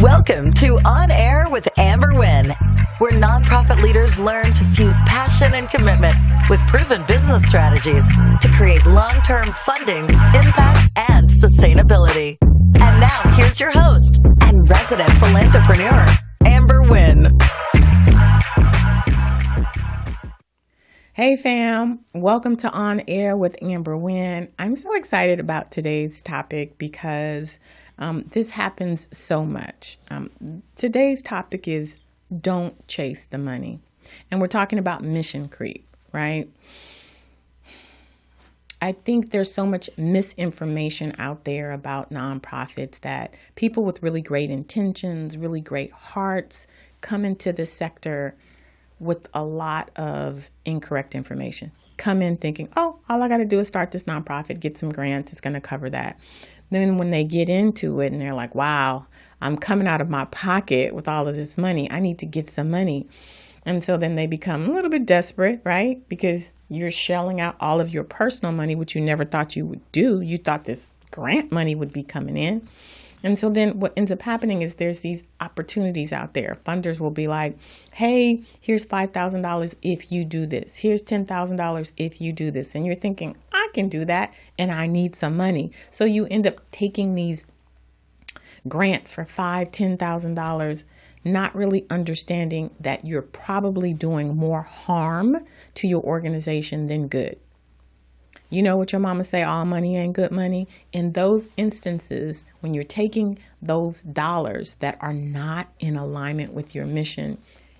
Welcome to On Air with Amber Wynn, where nonprofit leaders learn to fuse passion and commitment with proven business strategies to create long-term funding, impact, and sustainability. And now here's your host and resident Philanthrepreneur, Amber Wynn. Hey fam, welcome to On Air with Amber Wynn. I'm so excited about today's topic because this happens so much. Today's topic is don't chase the money. And we're talking about mission creep, right? I think there's so much misinformation out there about nonprofits that people with really great intentions, really great hearts come into the sector with a lot of incorrect information. Come in thinking, oh, all I got to do is start this nonprofit, get some grants, it's going to cover that. Then when they get into it and they're like, wow, I'm coming out of my pocket with all of this money, I need to get some money. And so then they become a little bit desperate, right? Because you're shelling out all of your personal money, which you never thought you would do. You thought this grant money would be coming in. And so then what ends up happening is there's these opportunities out there. Funders will be like, hey, here's $5,000 if you do this. Here's $10,000 if you do this. And you're thinking, I can do that and I need some money. So you end up taking these grants for $5,000, $10,000, not really understanding that you're probably doing more harm to your organization than good. You know what your mama say, all money ain't good money. In those instances, when you're taking those dollars that are not in alignment with your mission,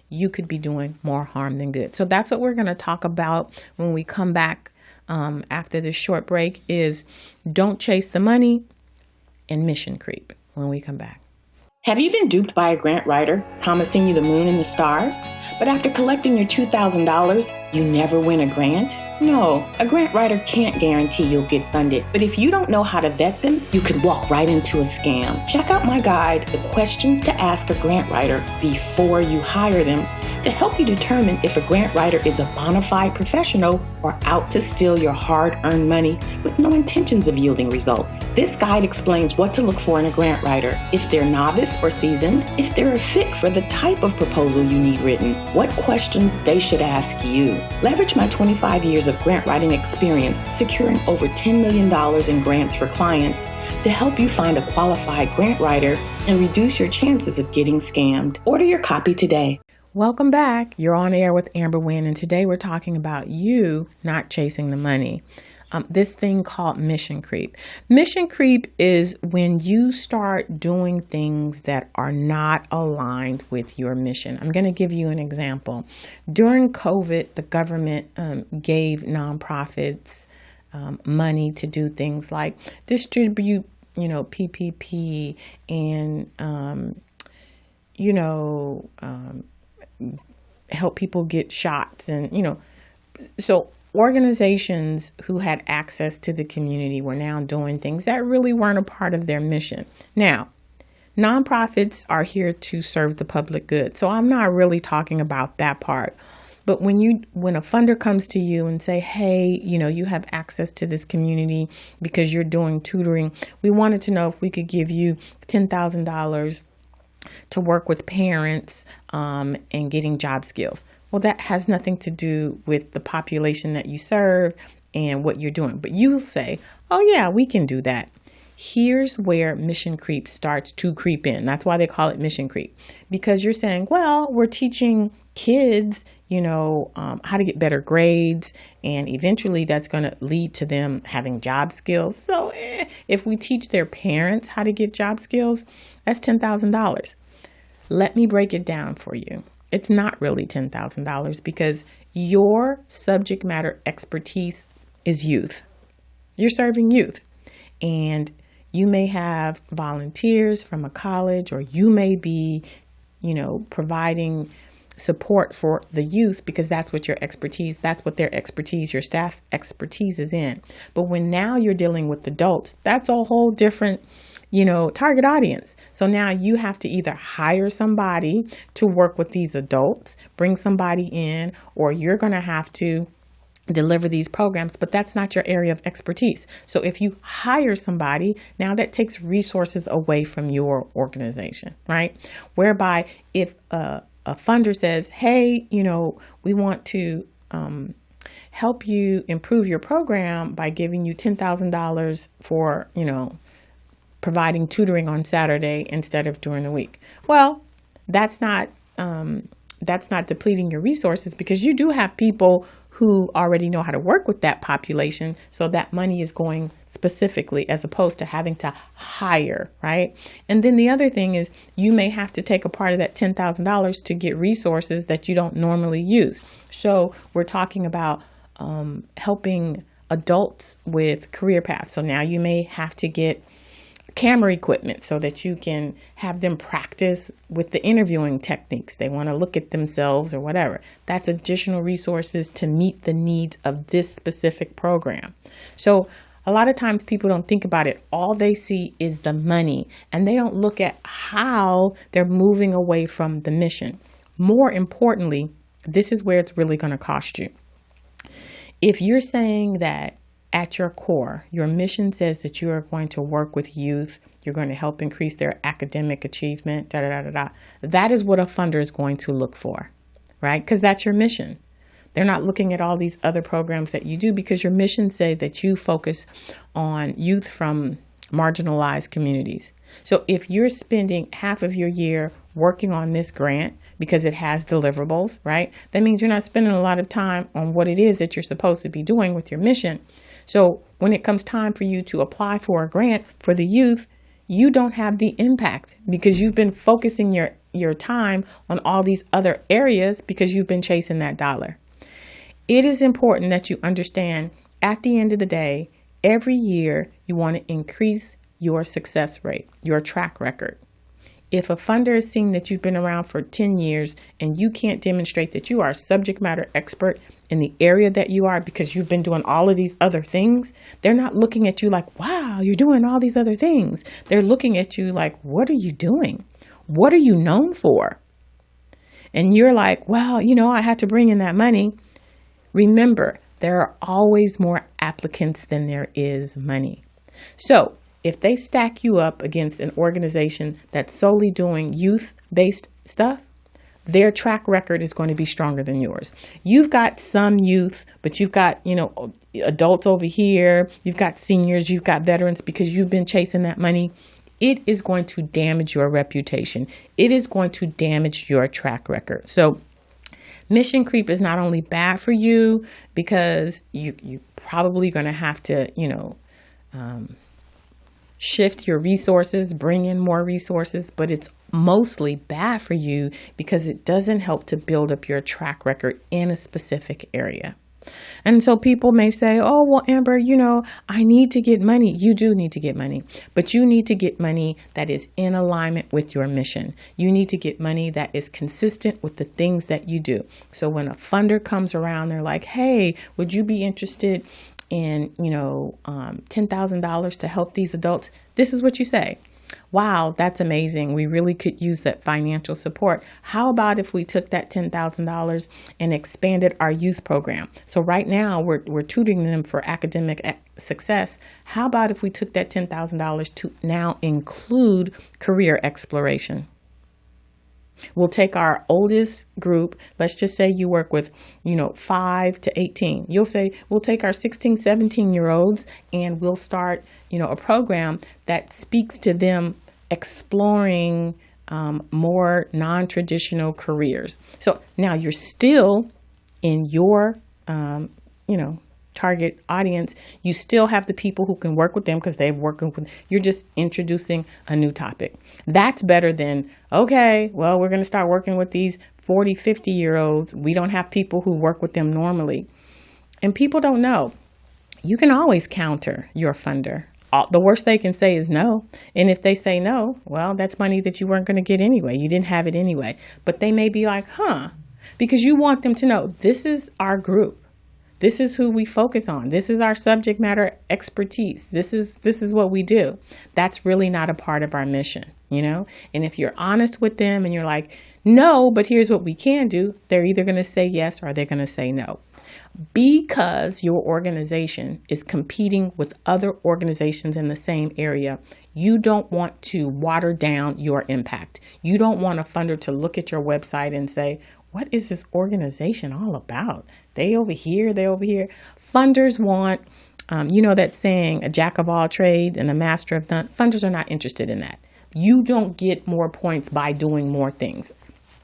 you could be doing more harm than good. So that's what we're going to talk about when we come back after this short break is don't chase the money and mission creep when we come back. Have you been duped by a grant writer promising you the moon and the stars, but after collecting your $2,000, you never win a grant? No, a grant writer can't guarantee you'll get funded, but if you don't know how to vet them, you could walk right into a scam. Check out my guide, The Questions to Ask a Grant Writer Before You Hire Them, to help you determine if a grant writer is a bona fide professional or out to steal your hard-earned money with no intentions of yielding results. This guide explains what to look for in a grant writer, if they're novice or seasoned, if they're a fit for the type of proposal you need written, what questions they should ask you. Leverage my 25 years of grant writing experience, securing over $10 million in grants for clients to help you find a qualified grant writer and reduce your chances of getting scammed. Order your copy today. Welcome back. You're on air with Amber Wynn, and today we're talking about you not chasing the money. This thing called mission creep. Mission creep is when you start doing things that are not aligned with your mission. I'm going to give you an example. During COVID, the government gave nonprofits money to do things like distribute, PPP and, help people get shots and, so organizations who had access to the community were now doing things that really weren't a part of their mission. Now, nonprofits are here to serve the public good. So I'm not really talking about that part. But when a funder comes to you and say, hey, you have access to this community because you're doing tutoring, we wanted to know if we could give you $10,000 to work with parents and getting job skills. Well, that has nothing to do with the population that you serve and what you're doing. But you'll say, oh, yeah, we can do that. Here's where mission creep starts to creep in. That's why they call it mission creep. Because you're saying, well, we're teaching kids, how to get better grades. And eventually that's going to lead to them having job skills. So if we teach their parents how to get job skills, that's $10,000. Let me break it down for you. It's not really $10,000 because your subject matter expertise is youth. You're serving youth. And you may have volunteers from a college, or you may be, providing support for the youth because that's what your their expertise, your staff expertise is in. But when now you're dealing with adults, that's a whole different target audience. So now you have to either hire somebody to work with these adults, bring somebody in, or you're going to have to deliver these programs, but that's not your area of expertise. So if you hire somebody, now that takes resources away from your organization, right? Whereby if a funder says, hey, we want to help you improve your program by giving you $10,000 for, providing tutoring on Saturday instead of during the week. Well, that's not depleting your resources, because you do have people who already know how to work with that population. So that money is going specifically, as opposed to having to hire, right? And then the other thing is, you may have to take a part of that $10,000 to get resources that you don't normally use. So we're talking about helping adults with career paths. So now you may have to get camera equipment so that you can have them practice with the interviewing techniques. They want to look at themselves or whatever. That's additional resources to meet the needs of this specific program. So a lot of times people don't think about it. All they see is the money, and they don't look at how they're moving away from the mission. More importantly, this is where it's really going to cost you. If you're saying that at your core, your mission says that you are going to work with youth, you're going to help increase their academic achievement, that is what a funder is going to look for, right? Because that's your mission. They're not looking at all these other programs that you do, because your mission says that you focus on youth from marginalized communities. So if you're spending half of your year working on this grant because it has deliverables, right? That means you're not spending a lot of time on what it is that you're supposed to be doing with your mission. So when it comes time for you to apply for a grant for the youth, you don't have the impact, because you've been focusing your time on all these other areas because you've been chasing that dollar. It is important that you understand, at the end of the day, every year you want to increase your success rate, your track record. If a funder is seeing that you've been around for 10 years and you can't demonstrate that you are a subject matter expert in the area that you are because you've been doing all of these other things, they're not looking at you like, wow, you're doing all these other things. They're looking at you like, what are you doing? What are you known for? And you're like, well, I had to bring in that money. Remember, there are always more applicants than there is money. So if they stack you up against an organization that's solely doing youth-based stuff, their track record is going to be stronger than yours. You've got some youth, but you've got, adults over here, you've got seniors, you've got veterans, because you've been chasing that money. It is going to damage your reputation. It is going to damage your track record. So mission creep is not only bad for you, because you probably going to have to, shift your resources, bring in more resources, but it's mostly bad for you because it doesn't help to build up your track record in a specific area. And so people may say, oh, well, Amber, I need to get money. You do need to get money, but you need to get money that is in alignment with your mission. You need to get money that is consistent with the things that you do. So when a funder comes around, they're like, hey, would you be interested in, $10,000 to help these adults? This is what you say. Wow, that's amazing. We really could use that financial support. How about if we took that $10,000 and expanded our youth program? So right now we're tutoring them for academic success. How about if we took that $10,000 to now include career exploration? We'll take our oldest group. Let's just say you work with, 5 to 18. You'll say, we'll take our 16, 17-year-olds and we'll start, a program that speaks to them exploring more non-traditional careers. So now you're still in your, target audience. You still have the people who can work with them because they're working with, you're just introducing a new topic. That's better than, okay, well, we're going to start working with these 40, 50-year-olds. We don't have people who work with them normally. And people don't know. You can always counter your funder. The worst they can say is no. And if they say no, well, that's money that you weren't going to get anyway. You didn't have it anyway. But they may be like, because you want them to know this is our group. This is who we focus on. This is our subject matter expertise. This is what we do. That's really not a part of our mission, And if you're honest with them and you're like, no, but here's what we can do, they're either going to say yes or they're going to say no. Because your organization is competing with other organizations in the same area, you don't want to water down your impact. You don't want a funder to look at your website and say, what is this organization all about? They over here, they over here. Funders want, that saying, a jack of all trades and a master of none. Funders are not interested in that. You don't get more points by doing more things.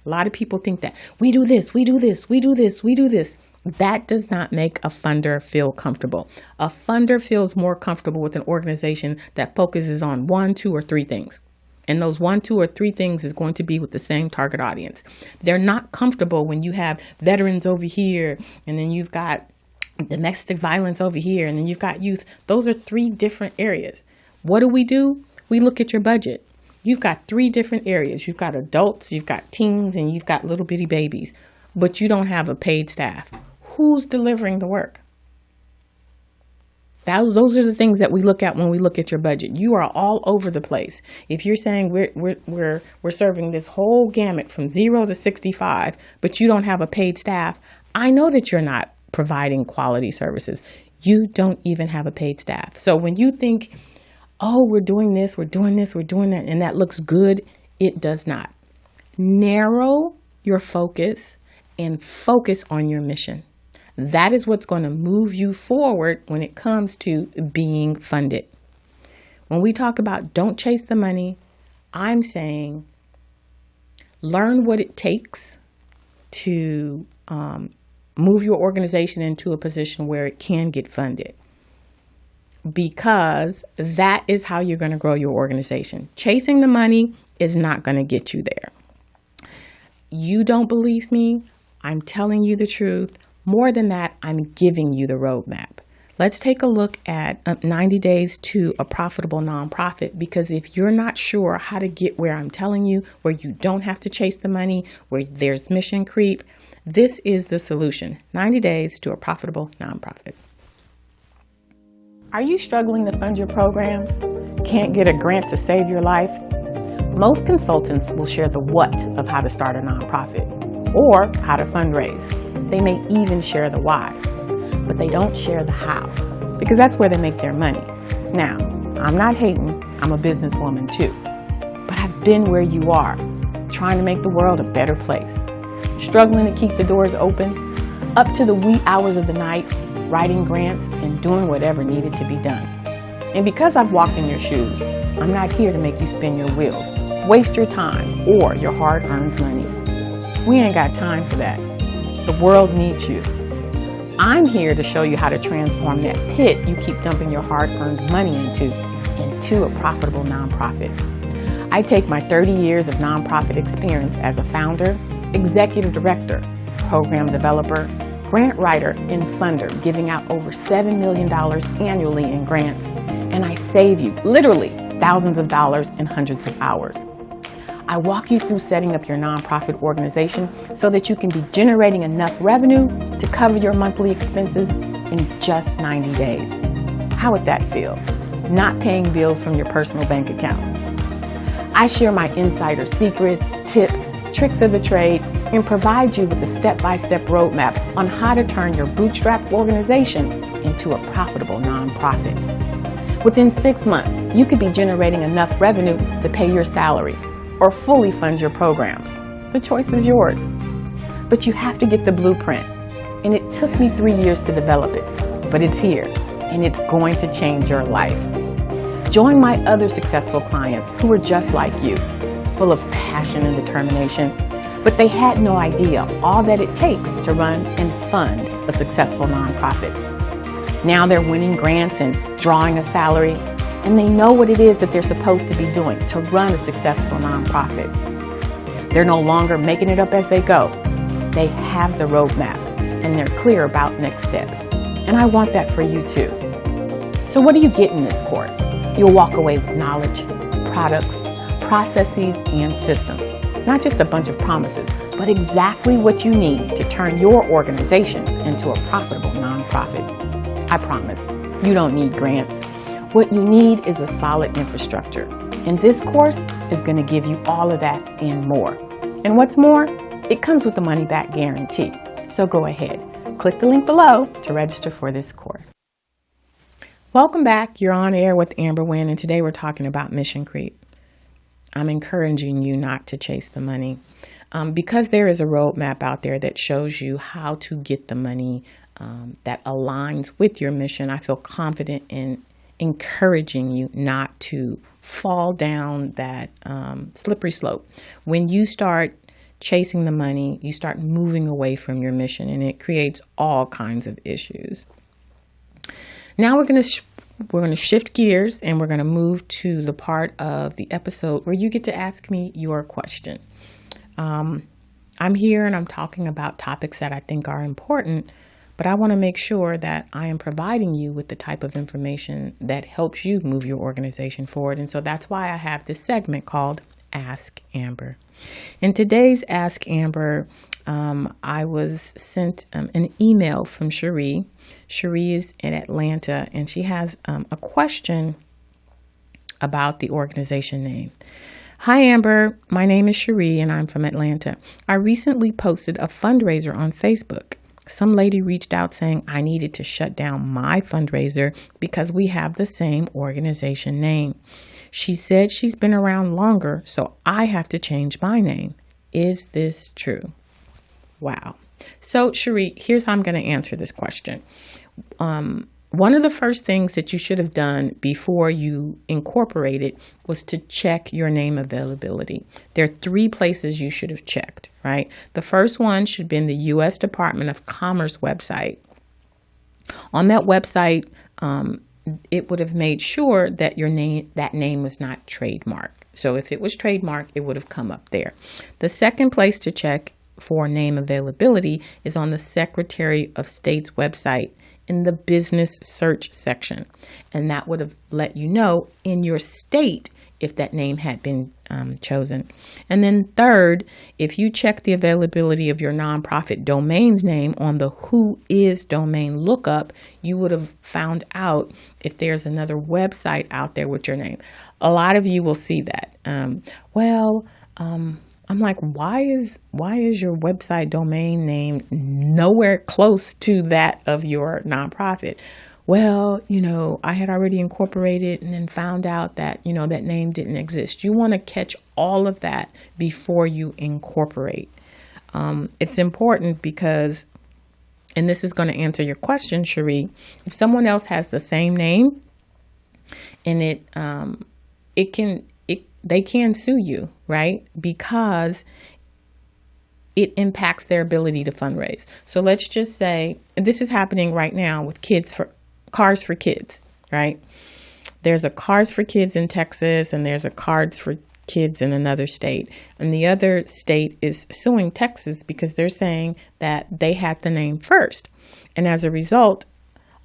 A lot of people think that we do this, we do this, we do this, we do this. That does not make a funder feel comfortable. A funder feels more comfortable with an organization that focuses on 1, 2, or 3 things. And those 1, 2, or 3 things is going to be with the same target audience. They're not comfortable when you have veterans over here, and then you've got domestic violence over here, and then you've got youth. Those are 3 different areas. What do? We look at your budget. You've got 3 different areas. You've got adults, you've got teens, and you've got little bitty babies, but you don't have a paid staff. Who's delivering the work? Those are the things that we look at when we look at your budget. You are all over the place. If you're saying we're serving this whole gamut from 0 to 65, but you don't have a paid staff, I know that you're not providing quality services. You don't even have a paid staff. So when you think, oh, we're doing this, we're doing this, we're doing that, and that looks good, it does not. Narrow your focus and focus on your mission. That is what's going to move you forward when it comes to being funded. When we talk about don't chase the money, I'm saying learn what it takes to move your organization into a position where it can get funded, because that is how you're going to grow your organization. Chasing the money is not going to get you there. You don't believe me? I'm telling you the truth. More than that, I'm giving you the roadmap. Let's take a look at 90 days to a profitable nonprofit, because if you're not sure how to get where I'm telling you, where you don't have to chase the money, where there's mission creep, this is the solution. 90 days to a profitable nonprofit. Are you struggling to fund your programs? Can't get a grant to save your life? Most consultants will share the what of how to start a nonprofit or how to fundraise. They may even share the why, but they don't share the how, because that's where they make their money. Now, I'm not hating, I'm a businesswoman too, but I've been where you are, trying to make the world a better place, struggling to keep the doors open, up to the wee hours of the night, writing grants and doing whatever needed to be done. And because I've walked in your shoes, I'm not here to make you spin your wheels, waste your time or your hard-earned money. We ain't got time for that. The world needs you. I'm here to show you how to transform that pit you keep dumping your hard-earned money into a profitable nonprofit. I take my 30 years of nonprofit experience as a founder, executive director, program developer, grant writer, and funder, giving out over $7 million annually in grants, and I save you literally thousands of dollars and hundreds of hours. I walk you through setting up your nonprofit organization so that you can be generating enough revenue to cover your monthly expenses in just 90 days. How would that feel? Not paying bills from your personal bank account. I share my insider secrets, tips, tricks of the trade, and provide you with a step-by-step roadmap on how to turn your bootstrap organization into a profitable nonprofit. Within 6 months, you could be generating enough revenue to pay your salary or fully fund your programs. The choice is yours. But you have to get the blueprint. And it took me 3 years to develop it, but it's here, and it's going to change your life. Join my other successful clients who are just like you, full of passion and determination, but they had no idea all that it takes to run and fund a successful nonprofit. Now they're winning grants and drawing a salary, and they know what it is that they're supposed to be doing to run a successful nonprofit. They're no longer making it up as they go. They have the roadmap, and they're clear about next steps. And I want that for you too. So what do you get in this course? You'll walk away with knowledge, products, processes, and systems. Not just a bunch of promises, but exactly what you need to turn your organization into a profitable nonprofit. I promise, you don't need grants. What you need is a solid infrastructure. And this course is going to give you all of that and more. And what's more, it comes with a money-back guarantee. So go ahead, Click the link below to register for this course. Welcome back. You're on air with Amber Wynn, and today we're talking about mission creep. I'm encouraging you not to chase the money because there is a roadmap out there that shows you how to get the money that aligns with your mission. I feel confident in encouraging you not to fall down that slippery slope. When you start chasing the money, you start moving away from your mission, and it creates all kinds of issues. Now we're going to shift gears, and we're going to move to the part of the episode where you get to ask me your question. I'm here and I'm talking about topics that I think are important, but I want to make sure that I am providing you with the type of information that helps you move your organization forward. And so that's why I have this segment called Ask Amber. In today's Ask Amber, I was sent an email from Cherie. Cherie is in Atlanta, and she has a question about the organization name. Hi, Amber. My name is Cherie, and I'm from Atlanta. I recently posted a fundraiser on Facebook. Some lady reached out saying I needed to shut down my fundraiser because we have the same organization name. She said she's been around longer, so I have to change my name. Is this true? Wow. So, Cherie, here's how I'm going to answer this question. One of the first things that you should have done before you incorporated was to check your name availability. There are 3 places you should have checked, right? The first one should be in the U.S. Department of Commerce website. On that website, it would have made sure that that name was not trademarked. So if it was trademarked, it would have come up there. The second place to check for name availability is on the Secretary of State's website in the business search section. And that would have let you know in your state if that name had been chosen. And then third, if you check the availability of your nonprofit domain's name on the Who Is domain lookup, you would have found out if there's another website out there with your name. A lot of you will see that. I'm like, why is your website domain name nowhere close to that of your nonprofit? Well, I had already incorporated and then found out that, that name didn't exist. You want to catch all of that before you incorporate. It's important because, and this is going to answer your question, Cherie, if someone else has the same name and they can sue you, right? Because it impacts their ability to fundraise. So let's just say, this is happening right now with Cars for Kids, right? There's a Cars for Kids in Texas, and there's a Cars for Kids in another state. And the other state is suing Texas because they're saying that they had the name first. And as a result,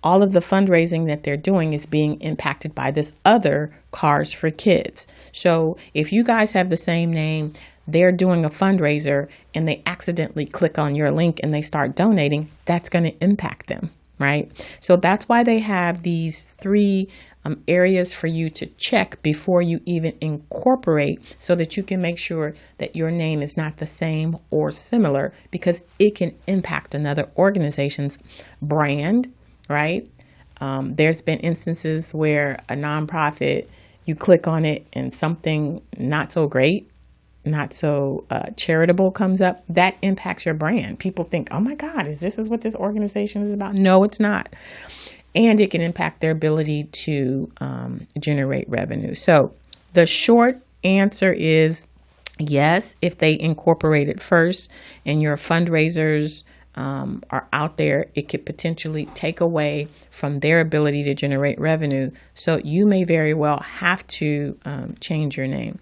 all of the fundraising that they're doing is being impacted by this other Cars for Kids. So if you guys have the same name, they're doing a fundraiser and they accidentally click on your link and they start donating, that's going to impact them, right? So that's why they have these 3 areas for you to check before you even incorporate, so that you can make sure that your name is not the same or similar, because it can impact another organization's brand, right? There's been instances where a nonprofit, you click on it and something not so great, not so charitable comes up. That impacts your brand. People think, oh my God, is what this organization is about? No, it's not. And it can impact their ability to generate revenue. So the short answer is yes, if they incorporate it first and your fundraisers are out there, it could potentially take away from their ability to generate revenue. So you may very well have to change your name.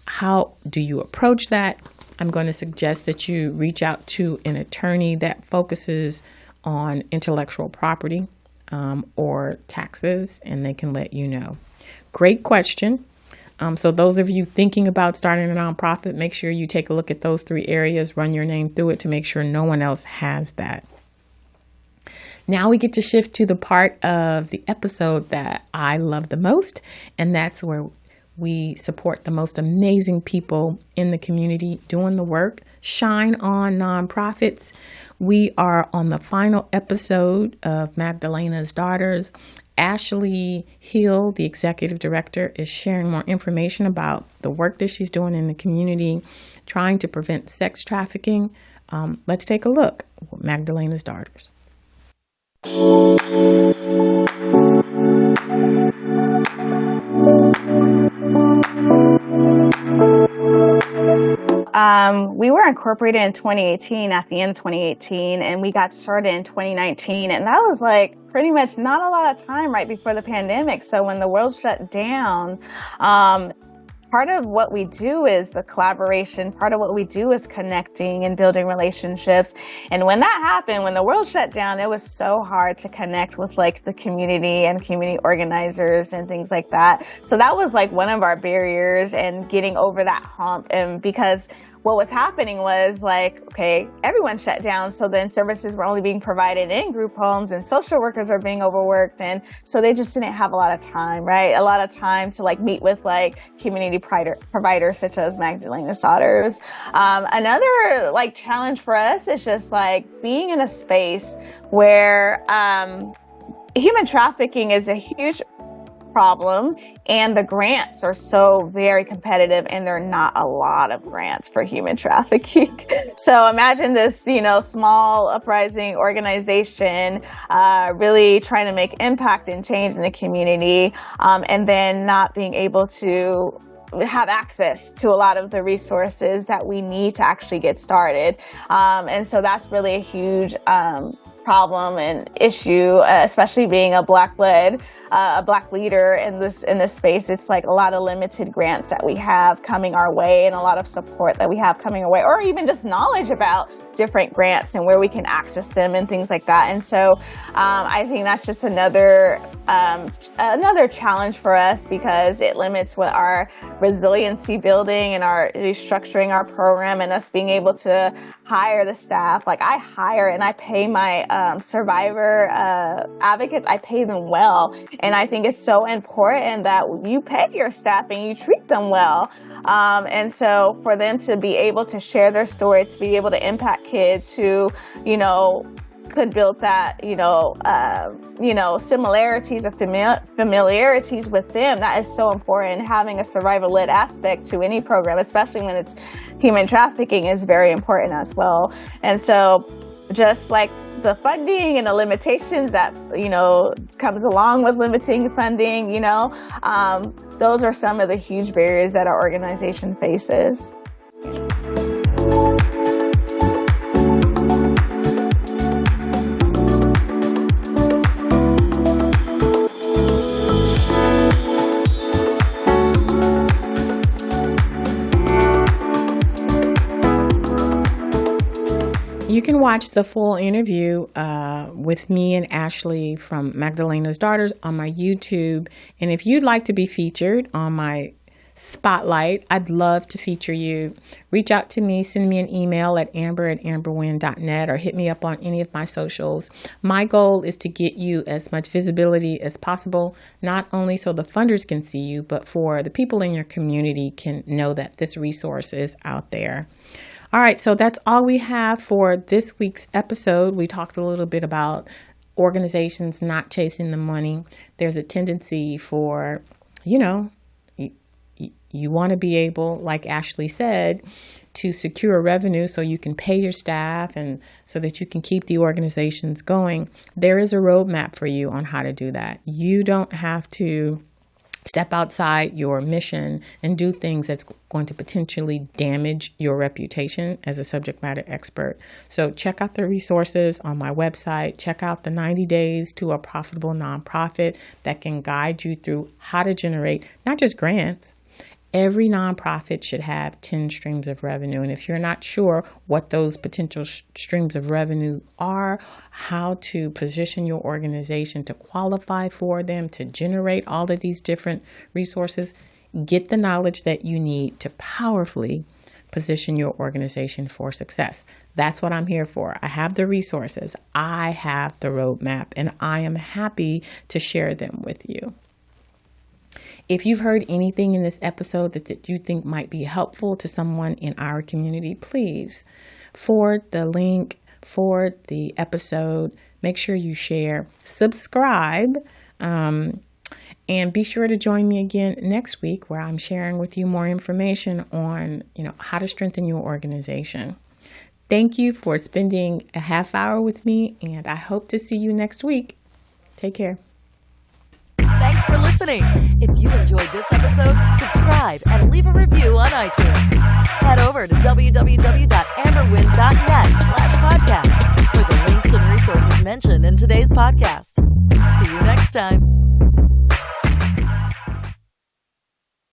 How do you approach that? I'm going to suggest that you reach out to an attorney that focuses on intellectual property or taxes, and they can let you know. Great question. So those of you thinking about starting a nonprofit, make sure you take a look at those 3 areas, run your name through it to make sure no one else has that. Now we get to shift to the part of the episode that I love the most, and that's where We support the most amazing people in the community doing the work. Shine on nonprofits. We are on the final episode of Magdalena's Daughters. Ashley Hill, the executive director, is sharing more information about the work that she's doing in the community, trying to prevent sex trafficking. Let's take a look. Magdalena's Daughters. We were incorporated in 2018, at the end of 2018, and we got started in 2019. And that was like pretty much not a lot of time right before the pandemic. So when the world shut down, part of what we do is the collaboration. Part of what we do is connecting and building relationships. And when that happened, when the world shut down, it was so hard to connect with like the community and community organizers and things like that. So that was like one of our barriers and getting over that hump. And because what was happening was like, okay, everyone shut down. So then services were only being provided in group homes and social workers are being overworked. And so they just didn't have a lot of time, right? A lot of time to like meet with like community providers such as Magdalena's Daughters. Another like challenge for us is just like being in a space where human trafficking is a huge problem and the grants are so very competitive and there are not a lot of grants for human trafficking. So imagine this, small uprising organization really trying to make impact and change in the community and then not being able to have access to a lot of the resources that we need to actually get started. And so that's really a huge problem and issue, especially being a Black leader in this space. It's like a lot of limited grants that we have coming our way and a lot of support that we have coming our way, or even just knowledge about different grants and where we can access them and things like that. And so I think that's just another challenge for us because it limits what our resiliency building and our restructuring our program and us being able to hire the staff. Like I hire and I pay my survivor advocates, I pay them well. And I think it's so important that you pay your staff and you treat them well. And so for them to be able to share their story, to be able to impact kids who, could build that, similarities or familiarities with them. That is so important. Having a survivor-led aspect to any program, especially when it's human trafficking, is very important as well. And so just like the funding and the limitations that, comes along with limiting funding, those are some of the huge barriers that our organization faces. You can watch the full interview with me and Ashley from Magdalena's Daughters on my YouTube. And if you'd like to be featured on my spotlight, I'd love to feature you. Reach out to me, send me an email at amber@amberwynn.net or hit me up on any of my socials. My goal is to get you as much visibility as possible, not only so the funders can see you, but for the people in your community can know that this resource is out there. All right, so that's all we have for this week's episode. We talked a little bit about organizations not chasing the money. There's a tendency for, you want to be able, like Ashley said, to secure revenue so you can pay your staff and so that you can keep the organizations going. There is a roadmap for you on how to do that. You don't have to step outside your mission and do things that's going to potentially damage your reputation as a subject matter expert. So check out the resources on my website. Check out the 90 Days to a Profitable Nonprofit that can guide you through how to generate not just grants. Every nonprofit should have 10 streams of revenue. And if you're not sure what those potential streams of revenue are, how to position your organization to qualify for them, to generate all of these different resources, get the knowledge that you need to powerfully position your organization for success. That's what I'm here for. I have the resources. I have the roadmap, and I am happy to share them with you. If you've heard anything in this episode that you think might be helpful to someone in our community, please forward the link, forward the episode. Make sure you share, subscribe, and be sure to join me again next week where I'm sharing with you more information on, how to strengthen your organization. Thank you for spending a half hour with me, and I hope to see you next week. Take care. Thanks for listening. If you enjoyed this episode, subscribe and leave a review on iTunes. Head over to www.amberwynn.net/podcast for the links and resources mentioned in today's podcast. See you next time.